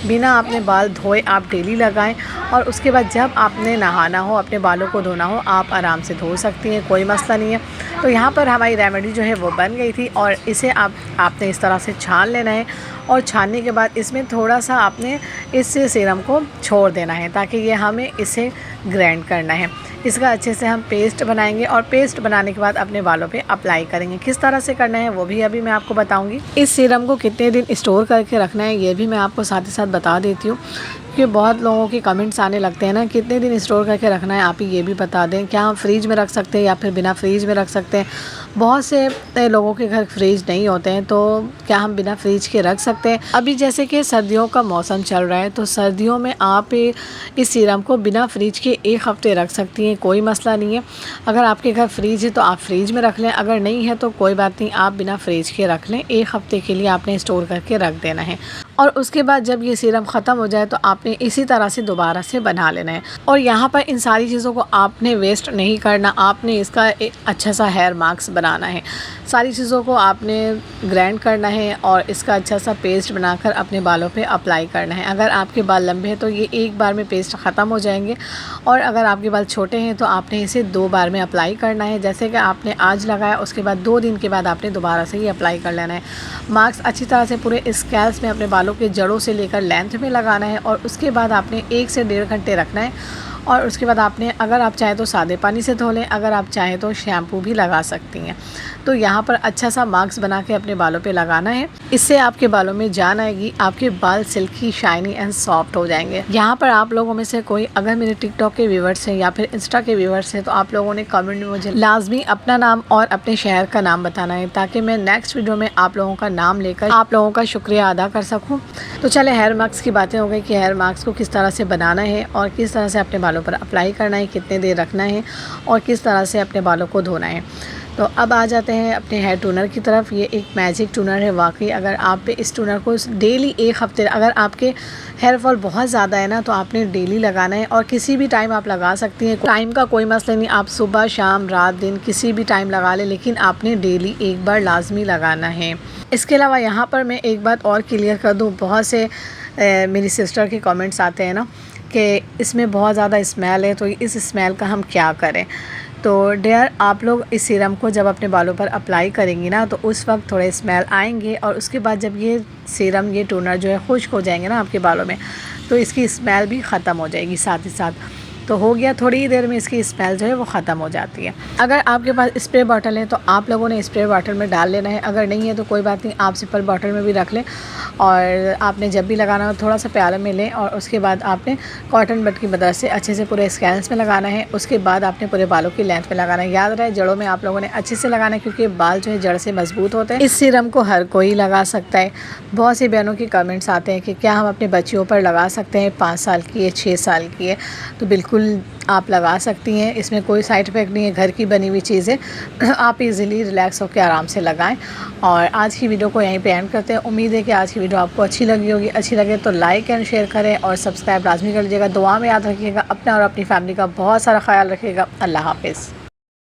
बिना आपने बाल धोए आप डेली लगाएं, और उसके बाद जब आपने नहाना हो, अपने बालों को धोना हो, आप आराम से धो सकती हैं, कोई मसला नहीं है। तो यहाँ पर हमारी रेमेडी जो है वो बन गई थी, और इसे आपने इस तरह से छान लेना है, और छानने के बाद इसमें थोड़ा सा आपने इस सीरम को छोड़ देना है, ताकि ये हमें इसे ग्राइंड करना है। इसका अच्छे से हम पेस्ट बनाएंगे, और पेस्ट बनाने के बाद अपने बालों पे अप्लाई करेंगे। किस तरह से करना है वो भी अभी मैं आपको बताऊंगी। इस सीरम को कितने दिन स्टोर करके रखना है ये भी मैं आपको साथ ही साथ बता देती हूँ, क्योंकि बहुत लोगों के कमेंट्स आने लगते हैं ना, कितने दिन स्टोर करके रखना है, आप ही ये भी बता दें। क्या हम फ्रिज में रख सकते हैं या फिर बिना फ्रिज में रख सकते हैं? बहुत से लोगों के घर फ्रिज नहीं होते हैं, तो क्या हम बिना फ्रिज के रख सकते हैं? अभी जैसे कि सर्दियों का मौसम चल रहा है, तो सर्दियों में आप इस सीरम को बिना फ्रिज के 1 हफ़्ते रख सकती हैं, कोई मसला नहीं है। अगर आपके घर फ्रिज है तो आप फ्रिज में रख लें, अगर नहीं है तो कोई बात नहीं, आप बिना फ्रिज के रख लें। 1 हफ़्ते के लिए आपने स्टोर करके रख देना है, और उसके बाद जब ये सीरम ख़त्म हो जाए तो आपने इसी तरह से दोबारा से बना लेना है। और यहाँ पर इन सारी चीज़ों को आपने वेस्ट नहीं करना, आपने इसका एक अच्छा सा हेयर मास्क बनाना है। सारी चीज़ों को आपने ग्राइंड करना है, और इसका अच्छा सा पेस्ट बनाकर अपने बालों पे अप्लाई करना है। अगर आपके बाल लंबे हैं तो ये एक बार में पेस्ट ख़त्म हो जाएंगे, और अगर आपके बाल छोटे हैं तो आपने इसे 2 बार में अप्लाई करना है। जैसे कि आपने आज लगाया, उसके बाद 2 दिन के बाद आपने दोबारा से ही अप्लाई कर लेना है। मास्क अच्छी तरह से पूरे स्कैल्प में अपने बालों के जड़ों से लेकर लेंथ में लगाना है, और उसके बाद आपने 1 से 1.5 घंटे रखना है। और उसके बाद आपने, अगर आप चाहें तो सादे पानी से धो लें, अगर आप चाहें तो शैम्पू भी लगा सकती हैं। तो यहाँ पर अच्छा सा मास्क बना के अपने बालों पे लगाना है, इससे आपके बालों में जान आएगी, आपके बाल सिल्की, शाइनी एंड सॉफ्ट हो जाएंगे। यहाँ पर आप लोगों में से कोई अगर मेरे टिकटॉक के व्यूवर्स हैं या फिर इंस्टा के व्यूवर्स हैं, तो आप लोगों ने कमेंट में मुझे लाजमी अपना नाम और अपने शहर का नाम बताना है, ताकि मैं नेक्स्ट वीडियो में आप लोगों का नाम लेकर आप लोगों का शुक्रिया अदा कर सकूँ। तो चले, हेयर मास्क की बातें हो गई कि हेयर मास्क को किस तरह से बनाना है, और किस तरह से अपने बालों पर अप्लाई करना है, कितने देर रखना है, और किस तरह से अपने बालों को धोना है। तो अब आ जाते हैं अपने हेयर टूनर की तरफ। ये एक मैजिक टूनर है वाकई। अगर आप इस टूनर को डेली 1 हफ़्ते, अगर आपके हेयर फॉल बहुत ज़्यादा है ना, तो आपने डेली लगाना है, और किसी भी टाइम आप लगा सकती हैं, टाइम का कोई मसला नहीं। आप सुबह, शाम, रात, दिन किसी भी टाइम लगा लें, लेकिन आपने डेली 1 बार लाजमी लगाना है। इसके अलावा यहाँ पर मैं एक बात और क्लियर कर दूँ, बहुत से मेरी सिस्टर के कमेंट्स आते हैं ना कि इसमें बहुत ज़्यादा स्मेल है, तो इस स्मेल का हम क्या करें? तो डियर, आप लोग इस सीरम को जब अपने बालों पर अप्लाई करेंगी ना, तो उस वक्त थोड़े स्मेल आएंगे, और उसके बाद जब ये सीरम, ये टोनर जो है खुश्क हो जाएंगे ना आपके बालों में, तो इसकी स्मेल भी ख़त्म हो जाएगी साथ ही साथ। तो हो गया, थोड़ी ही देर में इसकी स्मेल जो है वो ख़त्म हो जाती है। अगर आपके पास स्प्रे बॉटल है तो आप लोगों ने स्प्रे बॉटल में डाल लेना है, अगर नहीं है तो कोई बात नहीं, आप सिंपल बॉटल में भी रख लें, और आपने जब भी लगाना हो थोड़ा सा प्याला में लें, और उसके बाद आपने कॉटन बड की मदद से अच्छे से पूरे स्कैल्प में लगाना है। उसके बाद आपने पूरे बालों की लेंथ में लगाना है। याद रहे, जड़ों में आप लोगों ने अच्छे से लगाना है, क्योंकि बाल जो है जड़ से मजबूत होते हैं। इस सीरम को हर कोई लगा सकता है। बहुत सी बहनों के कमेंट्स आते हैं कि क्या हम अपने बच्चियों पर लगा सकते हैं, 5 साल की है, 6 साल की है? तो बिल्कुल आप लगा सकती हैं, इसमें कोई साइड इफ़ेक्ट नहीं है, घर की बनी हुई चीज़ें आप इजीली रिलैक्स होकर आराम से लगाएं। और आज की वीडियो को यहीं पे एंड करते हैं। उम्मीद है कि आज की वीडियो आपको अच्छी लगी होगी। अच्छी लगे तो लाइक एंड शेयर करें, और सब्सक्राइब लाजमी कर लीजिएगा। दुआ में याद रखिएगा, अपना और अपनी फैमिली का बहुत सारा ख्याल रखिएगा। अल्लाह हाफिज़।